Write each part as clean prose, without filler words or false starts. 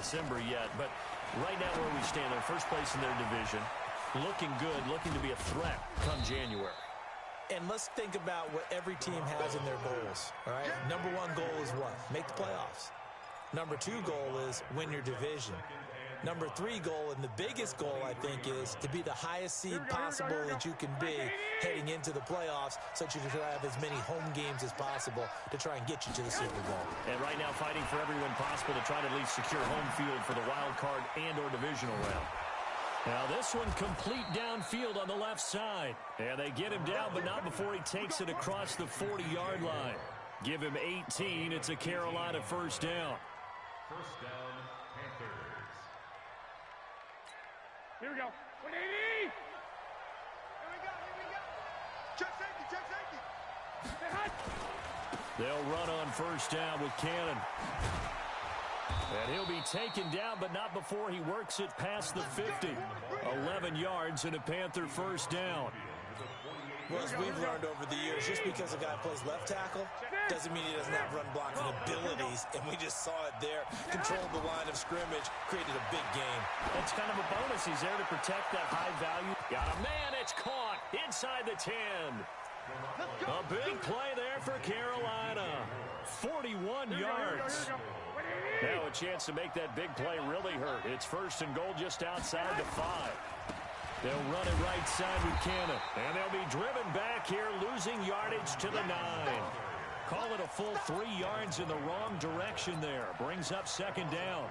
December yet, but right now where we stand, they're first place in their division, looking good, looking to be a threat come January. And let's think about what every team has in their goals, all right? Number one goal is what? Make the playoffs. Number two goal is win your division. Number three goal, and the biggest goal, I think, is to be the highest seed possible that you can be heading into the playoffs, so that you can have as many home games as possible to try and get you to the Super Bowl. And right now fighting for every win possible to try to at least secure home field for the wild card and or divisional round. Now this one complete downfield on the left side. And they get him down, but not before he takes it across the 40-yard line. Give him 18. It's a Carolina first down. First down, Panthers. Here we go. 180. Here we go. Check safety. Check safety. They'll run on first down with Cannon. And he'll be taken down, but not before he works it past the 50. 11 yards and a Panther first down. Well, as we've learned over the years, just because a guy plays left tackle doesn't mean he doesn't have run blocking abilities, and we just saw it there. Controlled the line of scrimmage, created a big game. It's kind of a bonus. He's there to protect that high value. Got a man, it's caught inside the 10. A big play there for Carolina. 41 yards. Now a chance to make that big play really hurt. It's first and goal just outside the 5. They'll run it right side with Cannon. And they'll be driven back here, losing yardage to the 9. Call it a full 3 yards in the wrong direction there. Brings up second down.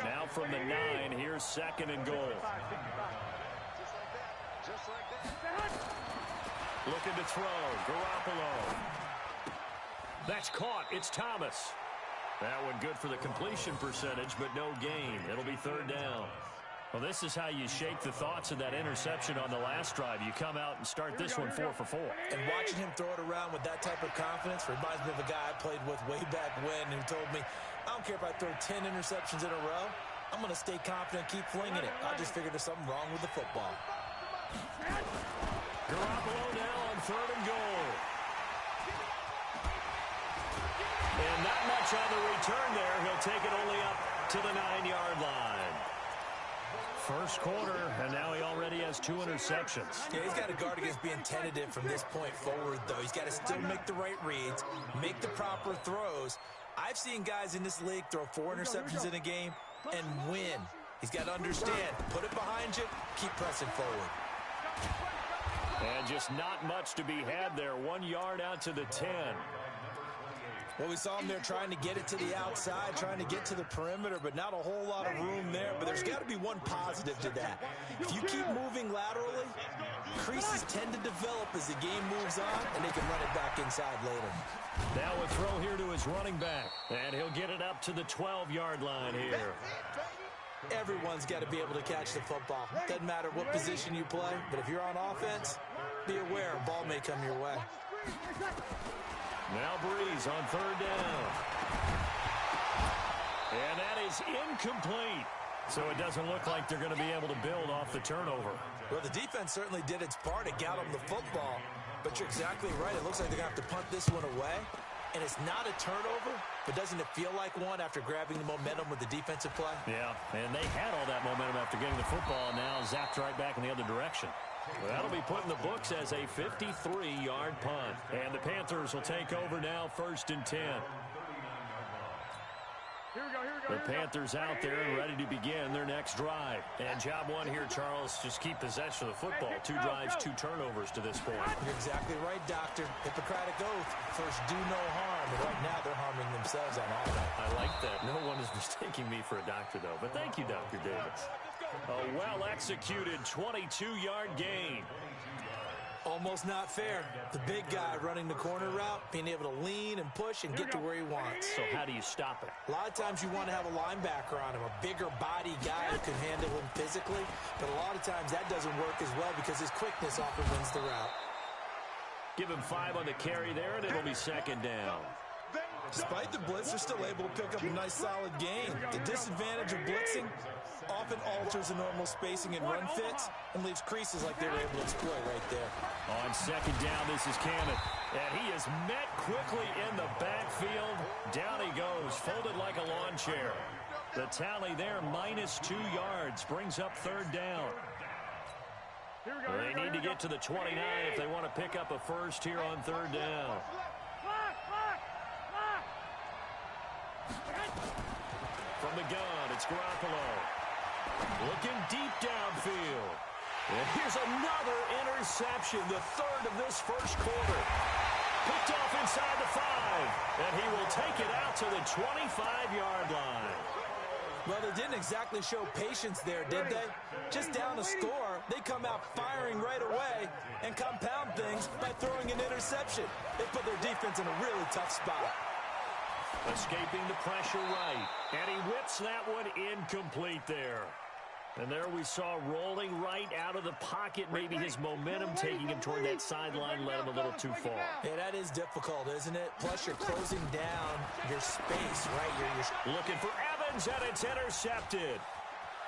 Now from the 9, here's second and goal. Looking to throw. Garoppolo. That's caught. It's Thomas. That one good for the completion percentage, but no gain. It'll be third down. Well, this is how you shake the thoughts of that interception on the last drive. You come out and start this one 4 for 4. And watching him throw it around with that type of confidence reminds me of a guy I played with way back when who told me, I don't care if I throw 10 interceptions in a row. I'm going to stay confident, keep flinging it. I just figured there's something wrong with the football. Garoppolo now on third and goal. And not much on the return there. He'll take it only up to the 9-yard line. First quarter, and now he already has 2 interceptions. Yeah, he's got to guard against being tentative from this point forward, though. He's got to still make the right reads, make the proper throws. I've seen guys in this league throw 4 interceptions in a game and win. He's got to understand, put it behind you, keep pressing forward. And just not much to be had there. 1 yard out to the 10. Well, we saw him there trying to get it to the outside, trying to get to the perimeter, but not a whole lot of room there. But there's got to be one positive to that. If you keep moving laterally, creases tend to develop as the game moves on, and they can run it back inside later. Now a throw here to his running back, and he'll get it up to the 12-yard line here. Everyone's got to be able to catch the football. Doesn't matter what position you play, but if you're on offense, be aware a ball may come your way. Now Breeze on third down. And that is incomplete. So it doesn't look like they're going to be able to build off the turnover. Well, the defense certainly did its part to get them the football. But you're exactly right. It looks like they're going to have to punt this one away. And it's not a turnover, but doesn't it feel like one after grabbing the momentum with the defensive play? Yeah, and they had all that momentum after getting the football, and now zapped right back in the other direction. Well, that'll be put in the books as a 53-yard punt. And the Panthers will take over now, first and 10. The Panthers out there and ready to begin their next drive. And job one here, Charles, just keep possession of the football. 2 drives, 2 turnovers to this point. You're exactly right, Doctor. Hippocratic oath. First, do no harm. And right now, they're harming themselves on offense. I like that. No one is mistaking me for a doctor, though. But thank you, Dr. Davis. A well-executed 22-yard gain. Almost not fair. The big guy running the corner route, being able to lean and push and get to where he wants. So how do you stop it? A lot of times you want to have a linebacker on him, a bigger body guy who can handle him physically. But a lot of times that doesn't work as well because his quickness often wins the route. Give him 5 on the carry there, and it'll be second down. Despite the blitz, they're still able to pick up a nice solid gain. The disadvantage of blitzing often alters the normal spacing and run fits and leaves creases like they were able to exploit right there. On second down, this is Cannon. And he is met quickly in the backfield. Down he goes, folded like a lawn chair. The tally there, -2 yards, brings up third down. They need to get to the 29 if they want to pick up a first here on third down. From the gun, it's Garoppolo. Looking deep downfield. And here's another interception, the third of this first quarter. Picked off inside the 5, and he will take it out to the 25-yard line. Well, they didn't exactly show patience there, did they? Just down a score, they come out firing right away and compound things by throwing an interception. They put their defense in a really tough spot. Escaping the pressure right, and he whips that one incomplete there. And there we saw rolling right out of the pocket. Maybe his momentum taking him toward that sideline led him a little too far. Yeah, that is difficult, isn't it? Plus, you're closing down your space, right? You're looking for Evans, and it's intercepted.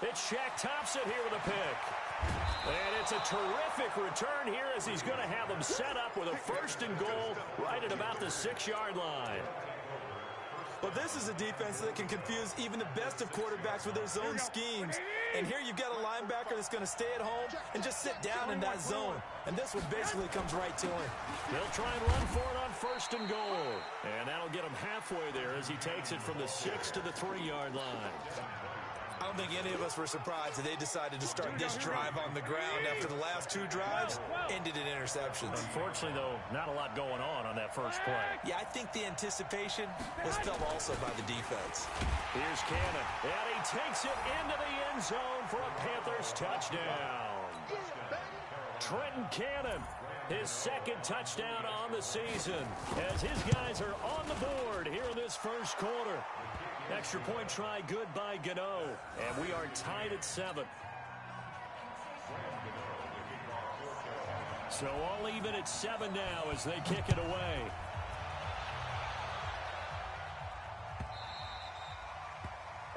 It's Shaq Thompson here with a pick. And it's a terrific return here as he's going to have them set up with a first and goal right at about the 6-yard line. Well, this is a defense that can confuse even the best of quarterbacks with their zone schemes. And here you've got a linebacker that's going to stay at home and just sit down in that zone. And this one basically comes right to him. They'll try and run for it on first and goal. And that'll get him halfway there as he takes it from the 6 to the 3-yard line. I don't think any of us were surprised that they decided to start this drive on the ground after the last 2 drives ended in interceptions. Unfortunately, though, not a lot going on that first play. Yeah, I think the anticipation was felt also by the defense. Here's Cannon, and he takes it into the end zone for a Panthers touchdown. Trenton Cannon, his second touchdown on the season, as his guys are on the board here in this first quarter. Extra point try good by Gano, and we are tied at 7. So all even at 7 now as they kick it away.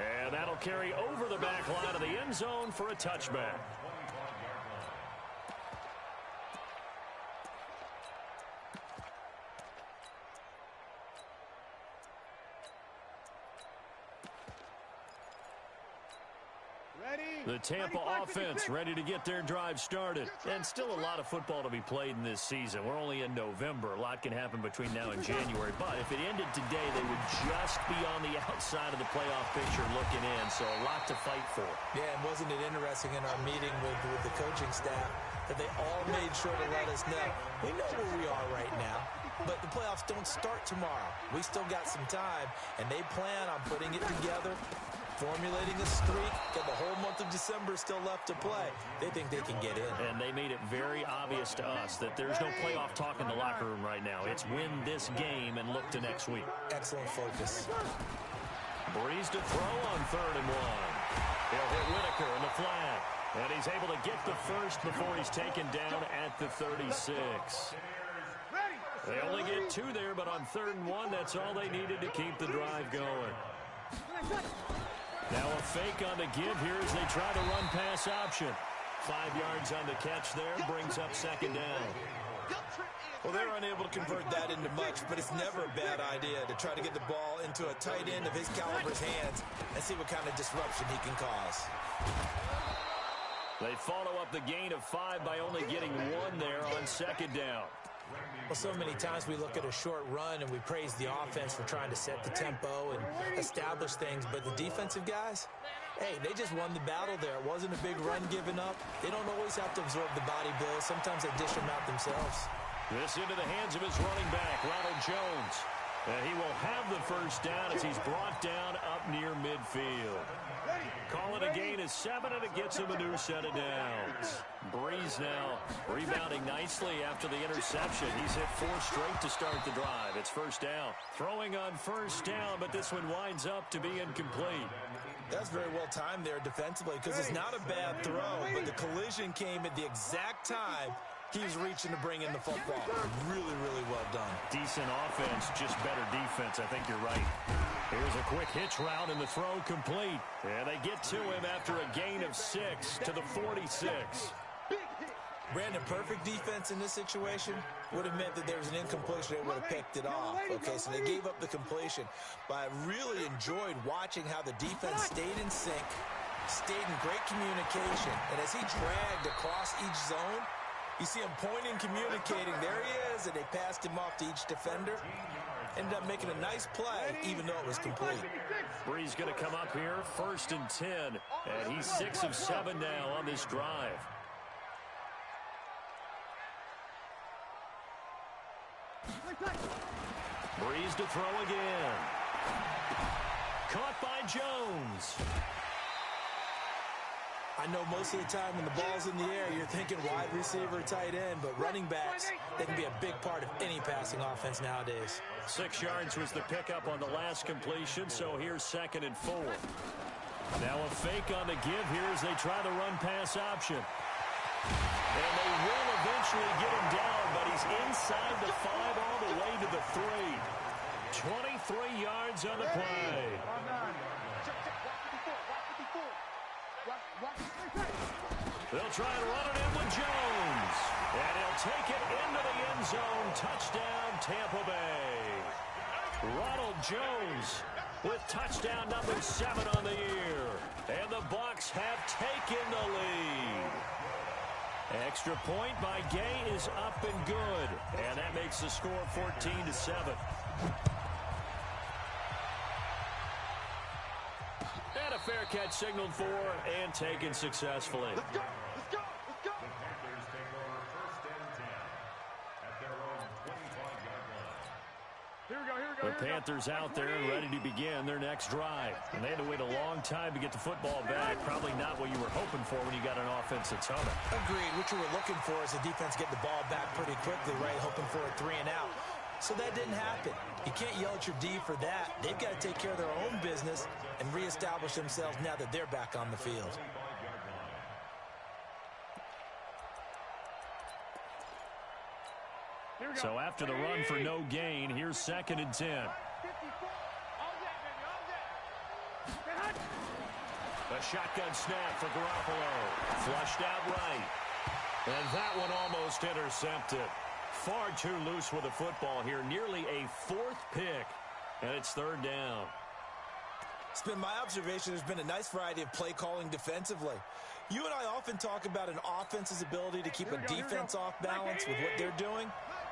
And that'll carry over the back line of the end zone for a touchback. The Tampa offense ready to get their drive started. And still a lot of football to be played in this season. We're only in November. A lot can happen between now and January. But if it ended today, they would just be on the outside of the playoff picture looking in. So a lot to fight for. Yeah, and wasn't it interesting in our meeting with the coaching staff that they all made sure to let us know, we know where we are right now, but the playoffs don't start tomorrow. We still got some time, and they plan on putting it together, formulating a streak, got the whole month of December still left to play. They think they can get in. And they made it very obvious to us that there's no playoff talk in the locker room right now. It's win this game and look to next week. Excellent focus. Breeze to throw on 3rd and 1. He'll hit Whitaker in the flat. And he's able to get the first before he's taken down at the 36. They only get 2 there, but on 3rd and 1, that's all they needed to keep the drive going. Now a fake on the give here as they try to run pass option. 5 yards on the catch there, brings up 2nd down. Well, they're unable to convert that into much, but it's never a bad idea to try to get the ball into a tight end of his caliber's hands and see what kind of disruption he can cause. They follow up the gain of 5 by only getting 1 there on 2nd down. Well, so many times we look at a short run and we praise the offense for trying to set the tempo and establish things, but the defensive guys, hey, they just won the battle there. It wasn't a big run given up. They don't always have to absorb the body blows. Sometimes they dish them out themselves. This into the hands of his running back, Ronald Jones. And he will have the first down as he's brought down up near midfield. Call it a gain of 7, and it gets him a new set of downs. Breeze now rebounding nicely after the interception. He's hit 4 straight to start the drive. It's first down. Throwing on first down, but this one winds up to be incomplete. That's very well timed there defensively because it's not a bad throw, but the collision came at the exact time he was reaching to bring in the football. Really, really well done. Decent offense, just better defense. I think you're right. Here's a quick hitch route and the throw complete. And they get to him after a gain of 6 to the 46. Brandon, perfect defense in this situation would have meant that there was an incompletion. They would have picked it off. Okay, so they gave up the completion. But I really enjoyed watching how the defense stayed in sync, stayed in great communication. And as he dragged across each zone, you see him pointing, communicating. There he is, and they passed him off to each defender. Ended up making a nice play, even though it was complete. Bree's going to come up here, 1st and 10. And he's 6 of 7 now on this drive. Breeze to throw again. Caught by Jones. I know most of the time when the ball's in the air, you're thinking wide receiver, tight end, but running backs, they can be a big part of any passing offense nowadays. 6 yards was the pickup on the last completion, so here's 2nd and 4. Now a fake on the give here as they try the run-pass option. And they will eventually get him down, but he's inside the 5 all the way to the 3. 23 yards on the play. They'll try and run it in with Jones. And he'll take it into the end zone. Touchdown, Tampa Bay. Ronald Jones with touchdown number 7 on the year. And the Bucs have taken the lead. Extra point by Gay is up and good. And that makes the score 14-7. And a fair catch signaled for and taken successfully. Let's go! Let's go! Let's go! The Panthers take over 1st and 10 at their own 25-yard line. Here we go, here we go. The Panthers out there and ready to begin their next drive. And they had to wait a long time to get the football back. Probably not what you were hoping for when you got an offense that's humming. Agreed. What you were looking for is the defense getting the ball back pretty quickly, right? Hoping for a 3 and out. So that didn't happen. You can't yell at your D for that. They've got to take care of their own business and reestablish themselves now that they're back on the field. So after the run for no gain, here's 2nd and 10. A shotgun snap for Garoppolo. Flushed out right. And that one almost intercepted. Far too loose with the football here. Nearly a 4th pick. And it's 3rd down. It's been my observation there's been a nice variety of play calling defensively. You and I often talk about an offense's ability to keep a defense off balance with what they're doing.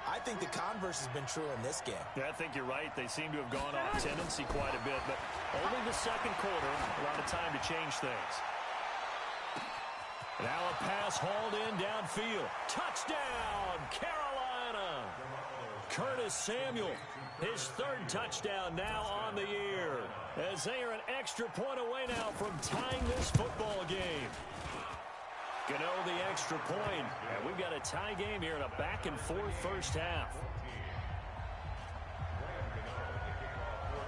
I think the converse has been true in this game. Yeah, I think you're right. They seem to have gone off tendency quite a bit, but only the 2nd quarter, a lot of time to change things. Now a pass hauled in downfield. Touchdown, Carolina! Curtis Samuel, his 3rd touchdown now on the year, as they are an extra point away now from tying this football game. Gano the extra point, and we've got a tie game here in a back-and-forth first half.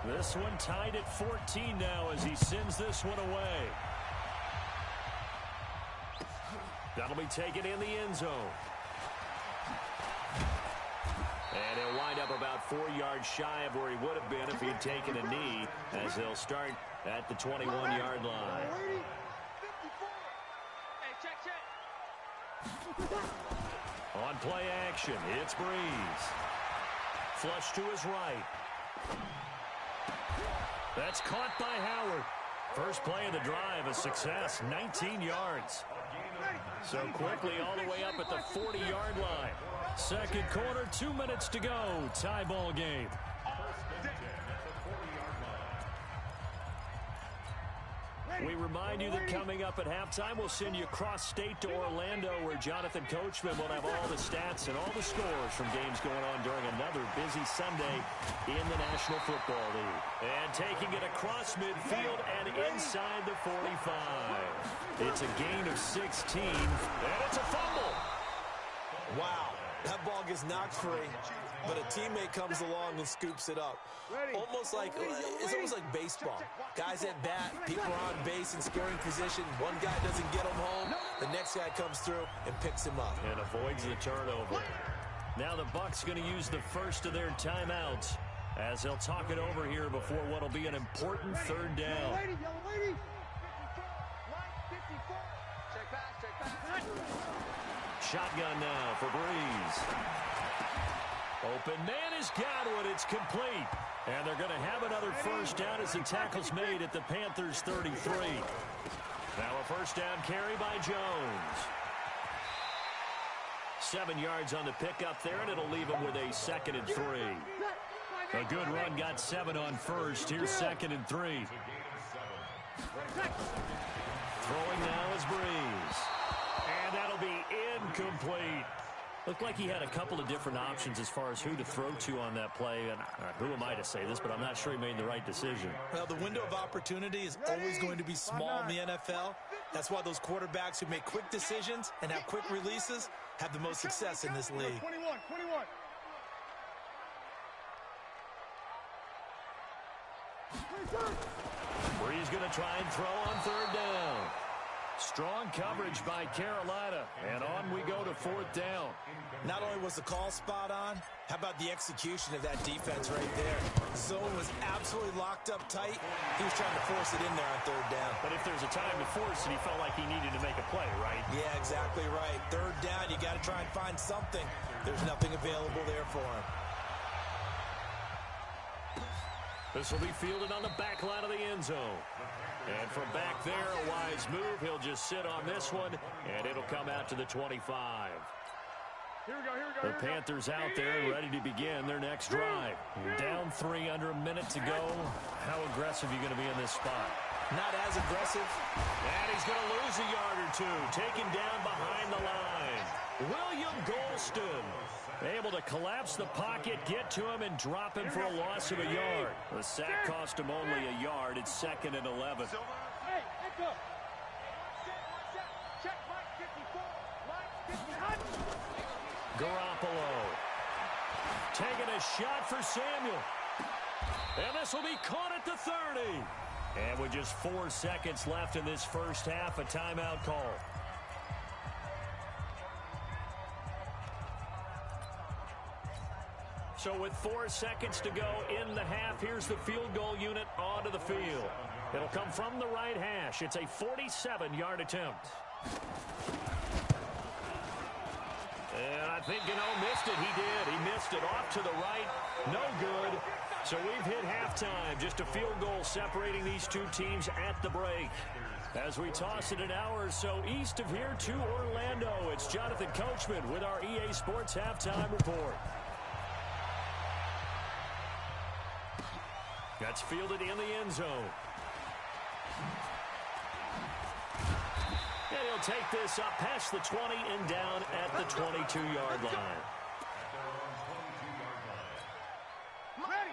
This one tied at 14 now as he sends this one away. That'll be taken in the end zone. And he'll wind up about 4 yards shy of where he would have been if he had taken a knee, as they'll start at the 21-yard line. On play action, it's Breeze. Flush to his right. That's caught by Howard. First play of the drive, a success, 19 yards. So quickly all the way up at the 40-yard line. 2nd quarter, 2 minutes to go. Tie ball game. We remind you that coming up at halftime, we'll send you cross-state to Orlando, where Jonathan Coachman will have all the stats and all the scores from games going on during another busy Sunday in the National Football League. And taking it across midfield and inside the 45. It's a gain of 16, and it's a fumble. Wow, that ball gets knocked free, but a teammate comes along and scoops it up. It's almost like baseball. Guys at bat, people are on base in scoring position. One guy doesn't get him home. The next guy comes through and picks him up. And avoids the turnover. Now the Bucs going to use the first of their timeouts as they'll talk it over here before what will be an important 3rd down. shotgun now for Breeze. Open man has got one. It's complete. And they're going to have another first down as the tackle's made at the Panthers' 33. Now a first down carry by Jones. 7 yards on the pickup there, and it'll leave him with a 2nd and 3. A good run got 7 on first. Here's 2nd and 3. Throwing now is Breeze. And that'll be incomplete. Looked like he had a couple of different options as far as who to throw to on that play. And who am I to say this, but I'm not sure he made the right decision. Well, the window of opportunity is always going to be small in the NFL. That's why those quarterbacks who make quick decisions and have quick releases have the most success in this league. 21. Breeze going to try and throw on 3rd down. Strong coverage by Carolina, and on we go to 4th down. Not only was the call spot on, how about the execution of that defense right there? Zone was absolutely locked up tight. He was trying to force it in there on 3rd down. But if there's a time to force it, he felt like he needed to make a play, right? Yeah, exactly right. 3rd down, you got to try and find something. There's nothing available there for him. This will be fielded on the back line of the end zone. And from back there, a wise move. He'll just sit on this one, and it'll come out to the 25. Here we go. The Panthers out there ready to begin their next drive. Down 3 under a minute to go. How aggressive are you going to be in this spot? Not as aggressive. And he's going to lose a yard or two. Taken down behind the line. William Golston able to collapse the pocket, get to him, and drop him for a loss of a yard. The sack cost him only a yard. It's 2nd and 11. Hey, let's go. Check Mike 54. Mike 50. Garoppolo taking a shot for Samuel. And this will be caught at the 30. And with just 4 seconds left in this first half, a timeout call. So with 4 seconds to go in the half, here's the field goal unit onto the field. It'll come from the right hash. It's a 47-yard attempt. And I think Gano missed it. He did. He missed it off to the right. No good. So we've hit halftime. Just a field goal separating these two teams at the break. As we toss it an hour or so east of here to Orlando, it's Jonathan Coachman with our EA Sports Halftime Report. That's fielded in the end zone. And he'll take this up past the 20 and down at the 22-yard line.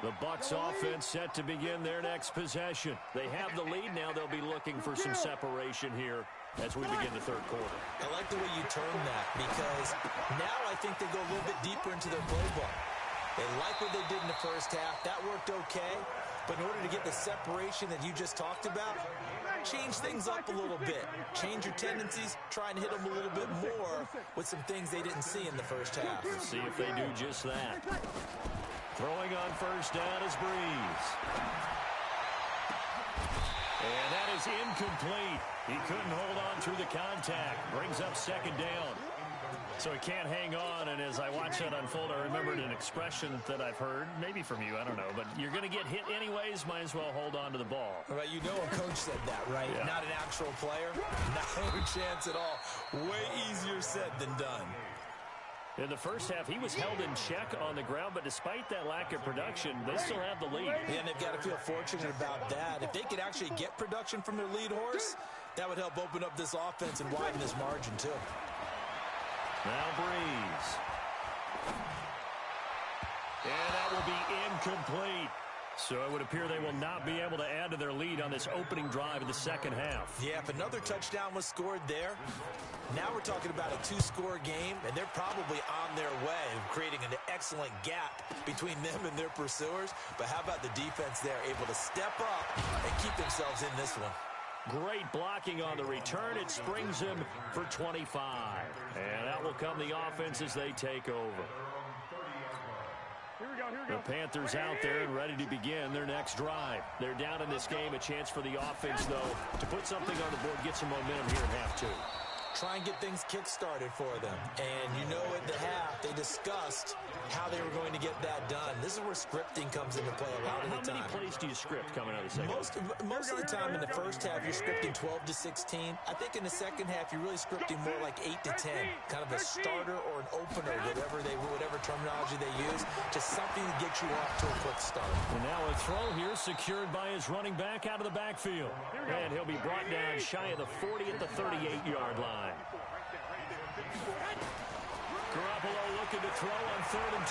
The Bucs offense set to begin their next possession. They have the lead now. They'll be looking for some separation here as we begin the 3rd quarter. I like the way you term that because now I think they go a little bit deeper into their playbook. They like what they did in the first half. That worked okay. But in order to get the separation that you just talked about, change things up a little bit. Change your tendencies. Try and hit them a little bit more with some things they didn't see in the first half. Let's see if they do just that. Throwing on first down is Breeze. And that is incomplete. He couldn't hold on through the contact. Brings up 2nd down. So he can't hang on, and as I watch that unfold, I remembered an expression that I've heard, maybe from you, I don't know, but you're going to get hit anyways, might as well hold on to the ball. Right, you know a coach said that, right? Yeah. Not an actual player. No chance at all. Way easier said than done. In the first half, he was held in check on the ground, but despite that lack of production, they still have the lead. Yeah, and they've got to feel fortunate about that. If they could actually get production from their lead horse, that would help open up this offense and widen this margin, too. Now Breeze. And that will be incomplete. So it would appear they will not be able to add to their lead on this opening drive of the 2nd half. Yeah, if another touchdown was scored there, now we're talking about a 2-score game, and they're probably on their way of creating an excellent gap between them and their pursuers. But how about the defense there, able to step up and keep themselves in this one? Great blocking on the return. It springs him for 25. And out will come the offense as they take over. Here we go. The Panthers out there and ready to begin their next drive. They're down in this game. A chance for the offense, though, to put something on the board, get some momentum here in half 2. try and get things kick-started for them. And you know at the half, they discussed how they were going to get that done. This is where scripting comes into play a lot of the time. How many plays do you script coming out of the second? Most of the time in the first half, you're scripting 12 to 16. I think in the second half, you're really scripting more like 8 to 10. Kind of a starter or an opener, whatever terminology they use. Just something to get you off to a quick start. And now a throw here secured by his running back out of the backfield. And he'll be brought down shy of the 40 at the 38-yard line. Garoppolo looking to throw on 3rd and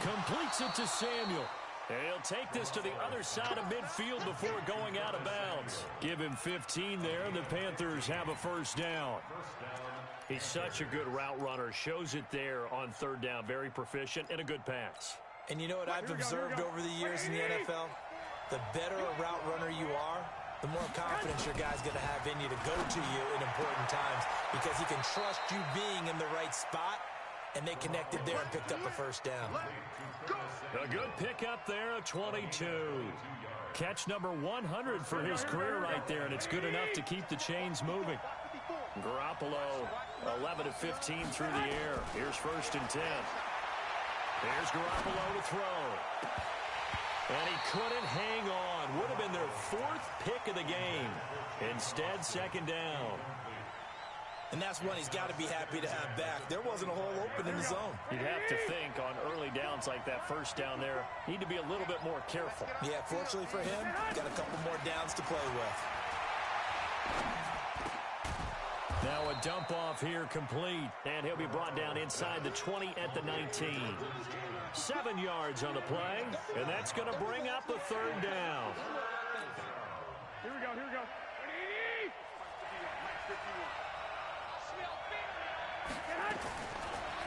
2. Completes it to Samuel. And he'll take this to the other side of midfield before going out of bounds. Give him 15 there. The Panthers have a first down. He's such a good route runner. Shows it there on 3rd down. Very proficient and a good pass. And you know what I've observed over the years in the NFL? The better a route runner you are, the more confidence your guy's going to have in you to go to you in important times because he can trust you being in the right spot, and they connected there and picked up a first down. A good pickup there of 22. Catch number 100 for his career right there, and it's good enough to keep the chains moving. Garoppolo, 11 of 15 through the air. Here's 1st and 10. Here's Garoppolo to throw. And he couldn't hang on. Would have been their 4th pick of the game. Instead, 2nd down. And that's one he's got to be happy to have back. There wasn't a hole open in the zone. You'd have to think on early downs like that, 1st down there, need to be a little bit more careful. Yeah, fortunately for him, got a couple more downs to play with. Now a dump off here complete. And he'll be brought down inside the 20 at the 19. 7 yards on the play. And that's going to bring up a 3rd down. Here we go.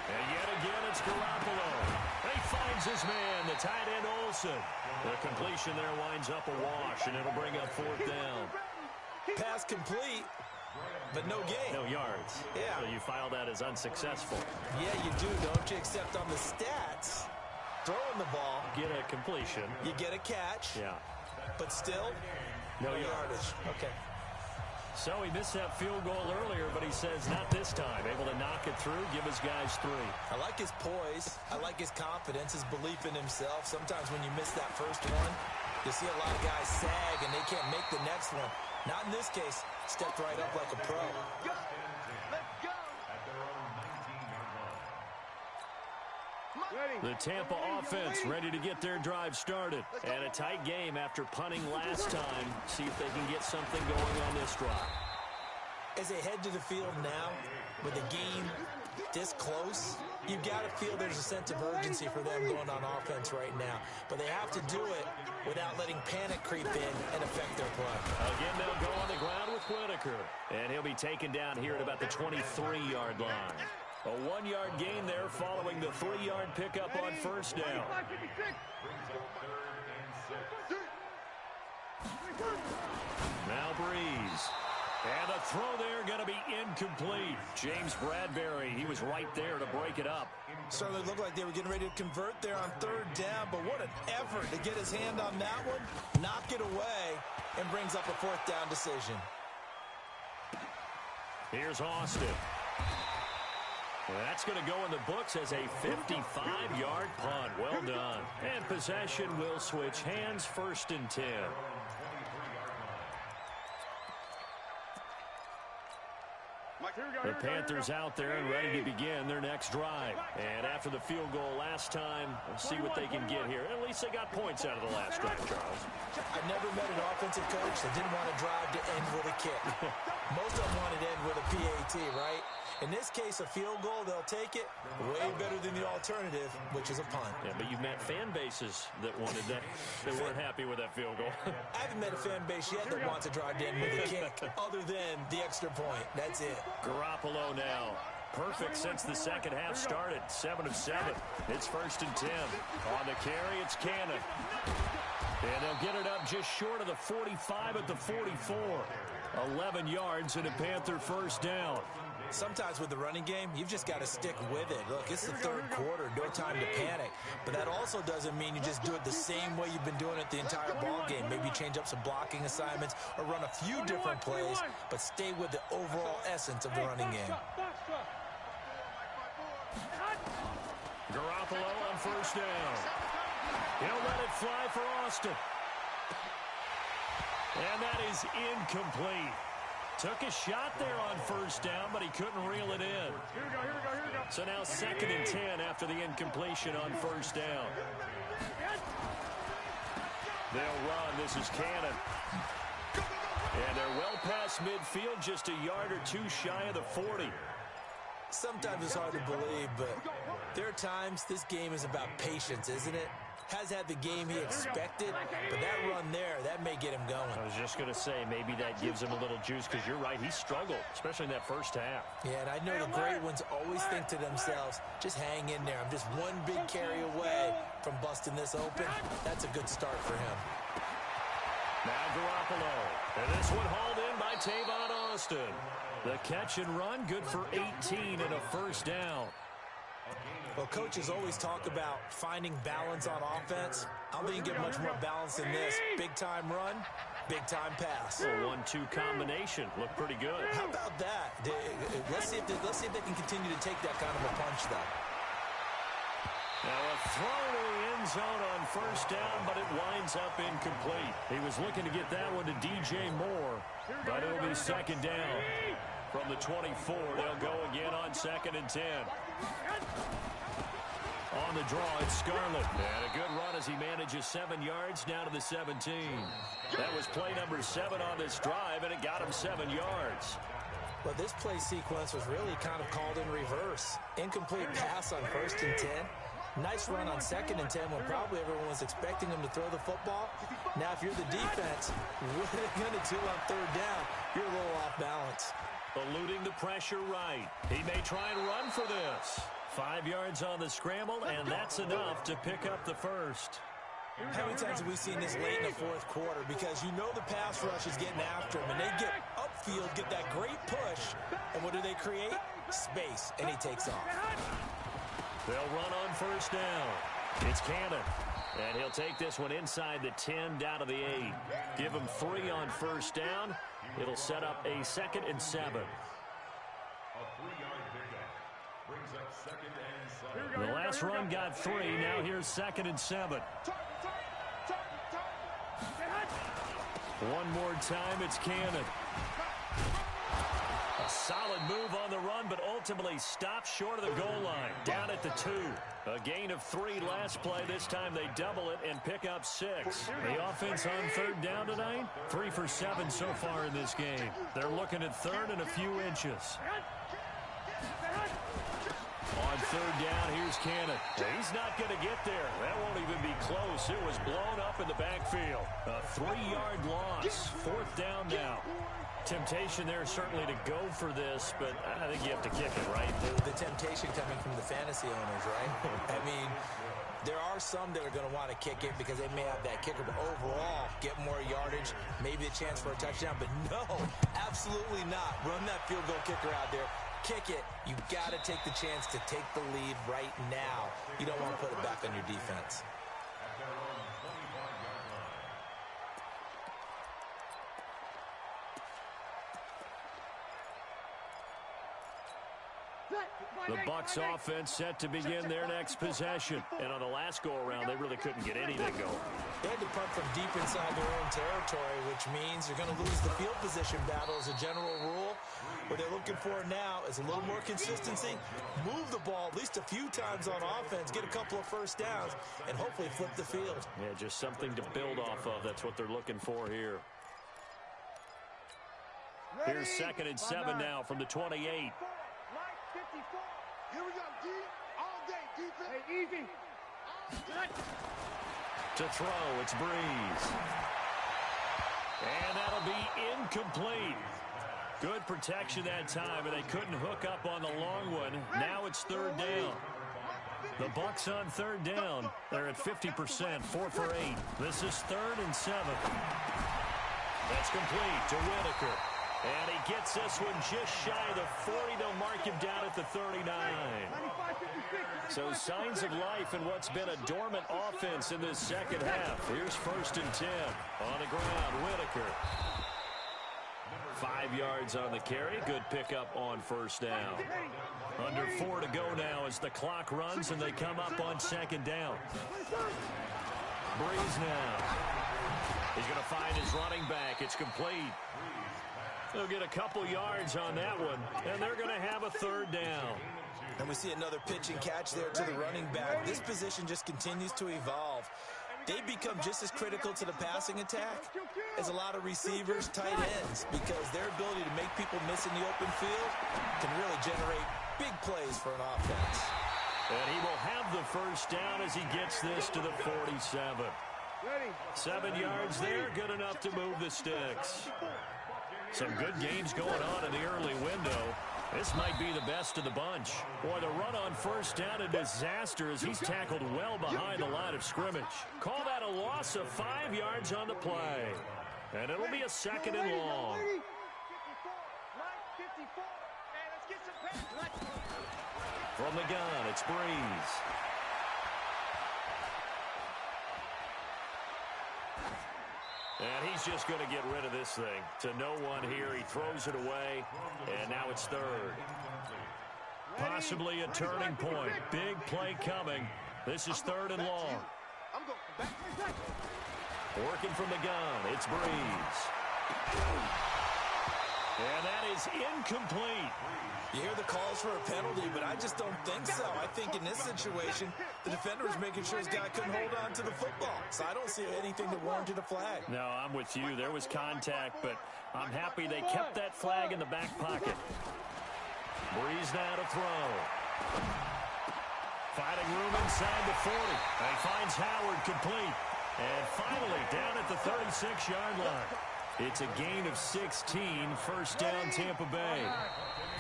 And yet again, it's Garoppolo. He finds his man, the tight end Olsen. The completion there winds up a wash, and it'll bring up 4th down. Pass complete, but no gain. No yards. Yeah. So you file that as unsuccessful. Yeah, you do, don't you? Except on the stats, throwing the ball. Get a completion. You get a catch. Yeah. But still, no yardage. Okay. So he missed that field goal earlier, but he says not this time. Able to knock it through, give his guys 3. I like his poise. I like his confidence, his belief in himself. Sometimes when you miss that first one, you see a lot of guys sag and they can't make the next one. Not in this case. Stepped right up like a pro. The Tampa offense ready to get their drive started. And a tight game after punting last time. See if they can get something going on this drive. As they head to the field now, with the game this close, you've got to feel there's a sense of urgency for them going on offense right now. But they have to do it without letting panic creep in and affect their play. Again, they'll go on the ground with Whitaker. And he'll be taken down here at about the 23-yard line. A 1-yard gain there following the 3-yard pickup on 1st down. Now Breeze. And a throw there going to be incomplete. James Bradbury, he was right there to break it up. Certainly looked like they were getting ready to convert there on 3rd down, but what an effort to get his hand on that one, knock it away, and brings up a 4th down decision. Here's Austin. That's going to go in the books as a 55-yard punt. Well done. And possession will switch hands, 1st and 10. The Panthers out there and ready to begin their next drive. And after the field goal last time, we'll see what they can get here. At least they got points out of the last drive, Charles. I never met an offensive coach that didn't want to drive to end with a kick. Most of them wanted to end with a PAT, right? In this case, a field goal, they'll take it. Way better than the alternative, which is a punt. Yeah, but you've met fan bases that wanted that. They weren't happy with that field goal. I haven't met a fan base yet that wants to drive to end with a kick, other than the extra point. That's it. Garoppolo now. Perfect since the second half started. 7 of 7. It's 1st and 10. On the carry, it's Cannon. And they'll get it up just short of the 45 at the 44. 11 yards and a Panther 1st down. Sometimes with the running game, you've just got to stick with it. Look, it's the third quarter, no time to panic. But that also doesn't mean you just do it the same way you've been doing it the entire ball game. Maybe change up some blocking assignments or run a few different plays, but stay with the overall essence of the running game. Garoppolo on first down. He'll let it fly for Austin. And that is incomplete. Took a shot there on first down, but he couldn't reel it in. Here we go, here we go, here we go. So now 2nd and 10 after the incompletion on first down. They'll run. This is Cannon. And they're well past midfield, just a yard or two shy of the 40. Sometimes it's hard to believe, but there are times this game is about patience, isn't it? Has had the game he expected, but that run there, that may get him going. I was just going to say, maybe that gives him a little juice, because you're right, he struggled, especially in that first half. Yeah, and I know the great ones always think to themselves, just hang in there. I'm just one big carry away from busting this open. That's a good start for him. Now Garoppolo. And this one hauled in by Tavon Austin. The catch and run, good for 18 and a first down. Well, coaches always talk about finding balance on offense. I don't think you get much more balance than this. Big-time run, big-time pass. A 1-2 combination. Looked pretty good. How about that? Let's see if they can continue to take that kind of a punch, though. Now a throw to the end zone on first down, but it winds up incomplete. He was looking to get that one to DJ Moore, but it'll be 2nd down. From the 24, they'll go again on 2nd and 10. On the draw, it's Scarlett. And a good run as he manages 7 yards down to the 17. That was play number 7 on this drive, and it got him 7 yards. Well, this play sequence was really kind of called in reverse. Incomplete pass on 1st and 10. Nice run on 2nd and 10 when probably everyone was expecting him to throw the football. Now, if you're the defense, what are they going to do on 3rd down? You're a little off balance. Eluding the pressure right. He may try and run for this. 5 yards on the scramble, and that's enough to pick up the first. How many times have we seen this late in the 4th quarter? Because you know the pass rush is getting after him, and they get upfield, get that great push, and what do they create? Space, and he takes off. They'll run on first down. It's Cannon. And he'll take this one inside the 10 down to the 8. Give him 3 on first down. It'll set up a 2nd and 7. A 3-yard pickup brings up 2nd and 7. The last run got 3. Now here's 2nd and 7. One more time, it's Cannon. A solid move on the run, but ultimately stopped short of the goal line. Down at the 2. A gain of 3 last play. This time they double it and pick up 6. The offense on 3rd down tonight, 3 for 7 so far in this game. They're looking at 3rd and a few inches. On 3rd down, here's Cannon. He's not going to get there. That won't even be close. It was blown up in the backfield. A 3-yard loss. 4th down now. Temptation there certainly to go for this, but I think you have to kick it, right? The temptation coming from the fantasy owners, right? I mean, there are some that are going to want to kick it because they may have that kicker, but overall, get more yardage, maybe a chance for a touchdown. But no, absolutely not. Run that field goal kicker out there. Kick it. You've got to take the chance to take the lead right now. You don't want to put it back on your defense. The Bucs offense set to begin their next possession. And on the last go-around, they really couldn't get anything going. They had to punt from deep inside their own territory, which means you're going to lose the field position battle as a general rule. What they're looking for now is a little more consistency, move the ball at least a few times on offense, get a couple of first downs, and hopefully flip the field. Yeah, just something to build off of. That's what they're looking for here. Here's 2nd and 7 now from the 28. Here we go, D. All day, defense. Hey, easy. To throw, it's Breeze. And that'll be incomplete. Good protection that time, and they couldn't hook up on the long one. Now it's 3rd down. The Bucs on 3rd down. They're at 50%, 4 for 8. This is 3rd and 7. That's complete to Whitaker. And he gets this one just shy of the 40. They'll mark him down at the 39. So signs of life in what's been a dormant offense in this second half. Here's 1st and 10. On the ground, Whitaker. 5 yards on the carry. Good pickup on 1st down. Under 4 to go now as the clock runs and they come up on 2nd down. Breeze now. He's going to find his running back. It's complete. They'll get a couple yards on that one, and they're going to have a 3rd down. And we see another pitch and catch there to the running back. This position just continues to evolve. They become just as critical to the passing attack as a lot of receivers, tight ends, because their ability to make people miss in the open field can really generate big plays for an offense. And he will have the 1st down as he gets this to the 47. 7 yards there, good enough to move the sticks. Some good games going on in the early window. This might be the best of the bunch. Boy, the run on 1st down, a disaster as he's tackled well behind the line of scrimmage. Call that a loss of 5 yards on the play. And it'll be a 2nd and long. From the gun, it's Breeze. And he's just going to get rid of this thing. To no one here. He throws it away. And now it's 3rd. Possibly a turning point. Big play coming. This is 3rd and long. Working from the gun. It's Breeze. And that is incomplete. You hear the calls for a penalty, but I just don't think so. I think in this situation, the defender was making sure his guy couldn't hold on to the football. So I don't see anything that warranted a flag. No, I'm with you. There was contact, but I'm happy they kept that flag in the back pocket. Breeze now to throw. Finding room inside the 40. And he finds Howard complete. And finally down at the 36-yard line. It's a gain of 16, 1st down Tampa Bay.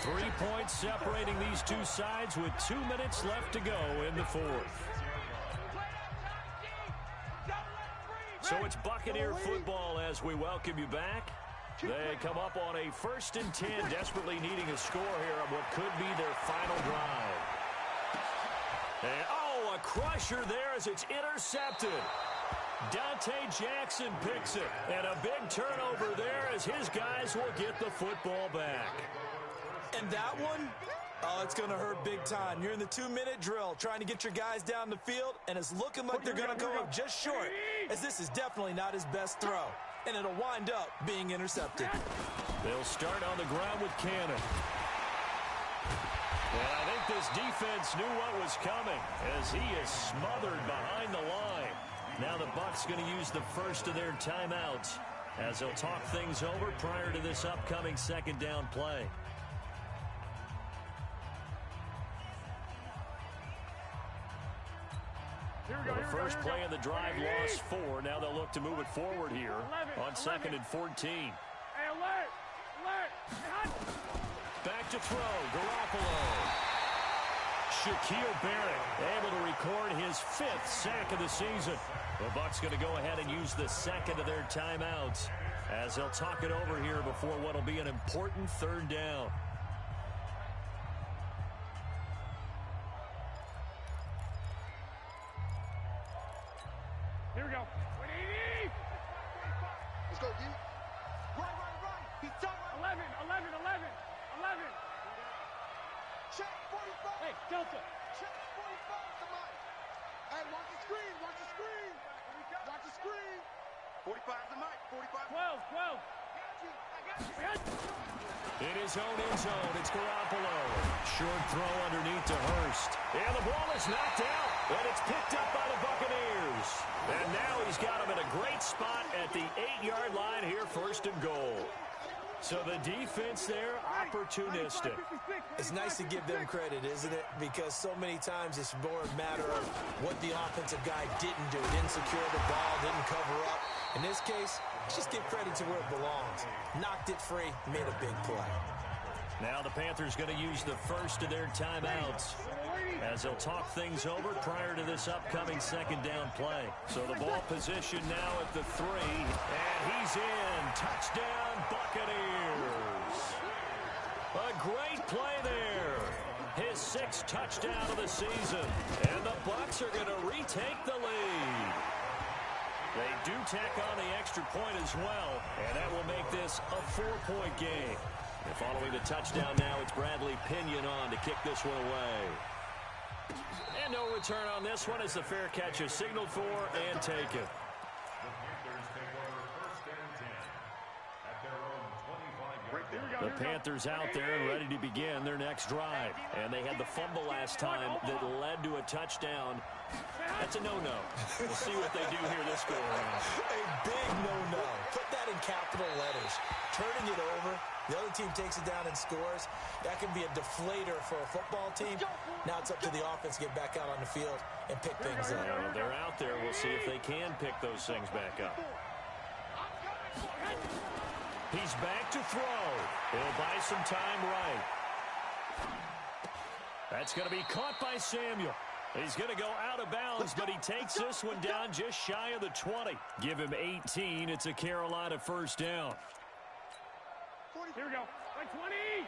3 points separating these two sides with 2 minutes left to go in the 4th. So it's Buccaneer football as we welcome you back. They come up on a 1st and 10, desperately needing a score here on what could be their final drive. And, oh, a crusher there as it's intercepted. Dante Jackson picks it, and a big turnover there as his guys will get the football back. And that one, oh, it's going to hurt big time. You're in the 2-minute drill trying to get your guys down the field, and it's looking like they're going to go up just short, as this is definitely not his best throw, and it'll wind up being intercepted. They'll start on the ground with Cannon. And I think this defense knew what was coming as he is smothered behind the line. Now the Bucs going to use the 1st of their timeouts as they'll talk things over prior to this upcoming 2nd down play. The first play of the drive lost 4. Now they'll look to move it forward here on 2nd and 14. Hey, alert! Alert! Back to throw, Garoppolo. Shaquille Barrett able to record his 5th sack of the season. The Bucs going to go ahead and use the 2nd of their timeouts as they'll talk it over here before what will be an important 3rd down. Here we go. 180! Let's go, D. Run. He's done. 11. Check 45. Hey, Delta. Check 45 to Mike. Hey, watch the screen. Watch the screen. 45 to Mike. 45. 12. In his own end zone, it's Garoppolo. Short throw underneath to Hurst. And the ball is knocked out, and it's picked up by the Buccaneers. And now he's got him in a great spot at the 8-yard line here, 1st and goal. So the defense there, opportunistic. It's nice to give them credit, isn't it? Because so many times it's more a matter of what the offensive guy didn't do. Didn't secure the ball, didn't cover up. In this case, just give credit to where it belongs. Knocked it free, made a big play. Now the Panthers going to use the 1st of their timeouts. as they'll talk things over prior to this upcoming second down play. So the ball position now at the 3, and he's in. Touchdown, Buccaneers. A great play there. His 6th touchdown of the season, and the Bucs are going to retake the lead. They do tack on the extra point as well, and that will make this a 4-point game. And following the touchdown now, it's Bradley Pinion on to kick this one away. And no return on this one as the fair catch is signaled for and taken. The Panthers out there and ready to begin their next drive. And they had the fumble last time that led to a touchdown. That's a no-no. We'll see what they do here this go around. A big no-no. Put that in capital letters. Turning it over. The other team takes it down and scores. That can be a deflator for a football team. Now it's up to the offense to get back out on the field and pick things up. Well, they're out there. We'll see if they can pick those things back up. He's back to throw. He'll buy some time right. That's going to be caught by Samuel. He's going to go out of bounds, but he takes this one down just shy of the 20. Give him 18. It's a Carolina first down. Here we go. Like 20.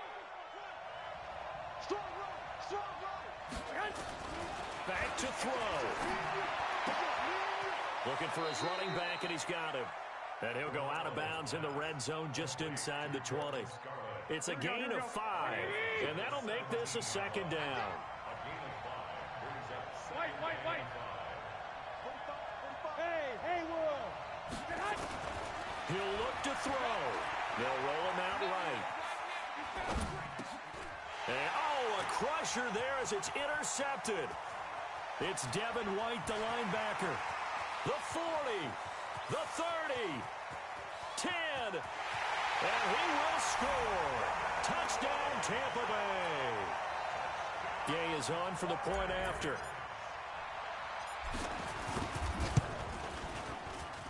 Strong run. Strong run. Back to throw. Looking for his running back, and he's got him. And he'll go out of bounds in the red zone just inside the 20. It's a gain of 5, and that'll make this a second down. Wait. Hey, Will. He'll look to throw. They'll roll him out right. And, a crusher there as it's intercepted. It's Devin White, the linebacker. The 40. The 30, 10, and he will score. Touchdown, Tampa Bay. Gay is on for the point after.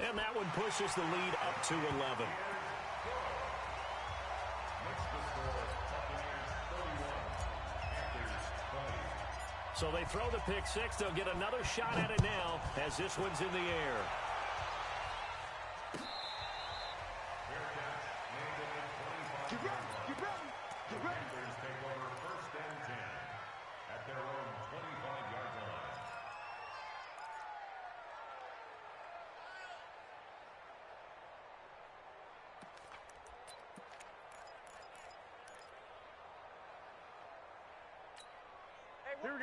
And that one pushes the lead up to 11. So they throw the pick 6. They'll get another shot at it now as this one's in the air. Get ready. Take over 1st and 10 at their own 25-yard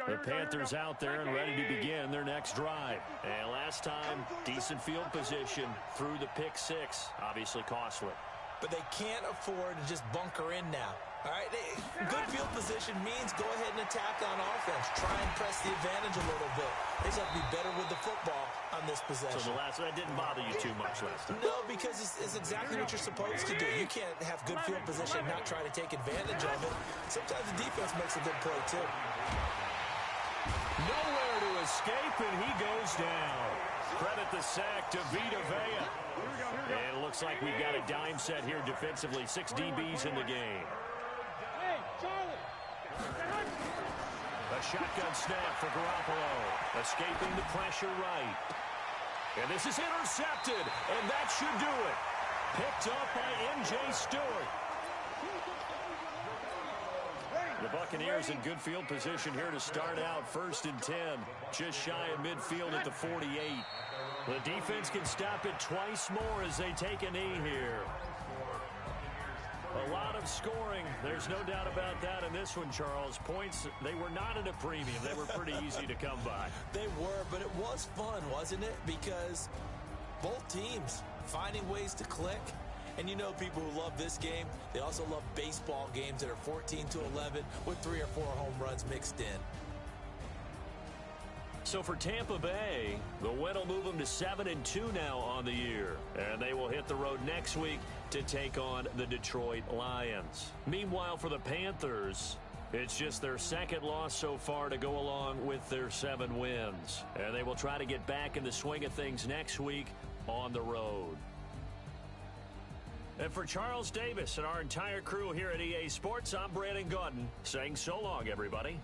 line. The Panthers out there and ready to begin their next drive. And last time, decent field position through the pick 6. Obviously costly. But they can't afford to just bunker in now. All right, good field position means go ahead and attack on offense. Try and press the advantage a little bit. They just have to be better with the football on this possession. So that didn't bother you too much last time? No, because it's exactly what you're supposed to do. You can't have good field position and not try to take advantage of it. Sometimes the defense makes a good play, too. Nowhere to escape, and he goes down. Credit the sack to Vita Vea. And it looks like we've got a dime set here defensively. 6 DBs in the game. Hey, Charlie. A shotgun snap for Garoppolo. Escaping the pressure right. And this is intercepted, and that should do it. Picked up by M.J. Stewart. The Buccaneers in good field position here to start out 1st and 10. Just shy of midfield at the 48. The defense can stop it twice more as they take a knee here. A lot of scoring. There's no doubt about that in this one, Charles. Points, they were not at a premium. They were pretty easy to come by. They were, but it was fun, wasn't it? Because both teams finding ways to click. And you know people who love this game, they also love baseball games that are 14-11 with 3 or 4 home runs mixed in. So for Tampa Bay, the win will move them to 7-2 now on the year. And they will hit the road next week to take on the Detroit Lions. Meanwhile, for the Panthers, it's just their 2nd loss so far to go along with their 7 wins. And they will try to get back in the swing of things next week on the road. And for Charles Davis and our entire crew here at EA Sports, I'm Brandon Gaudin saying so long, everybody.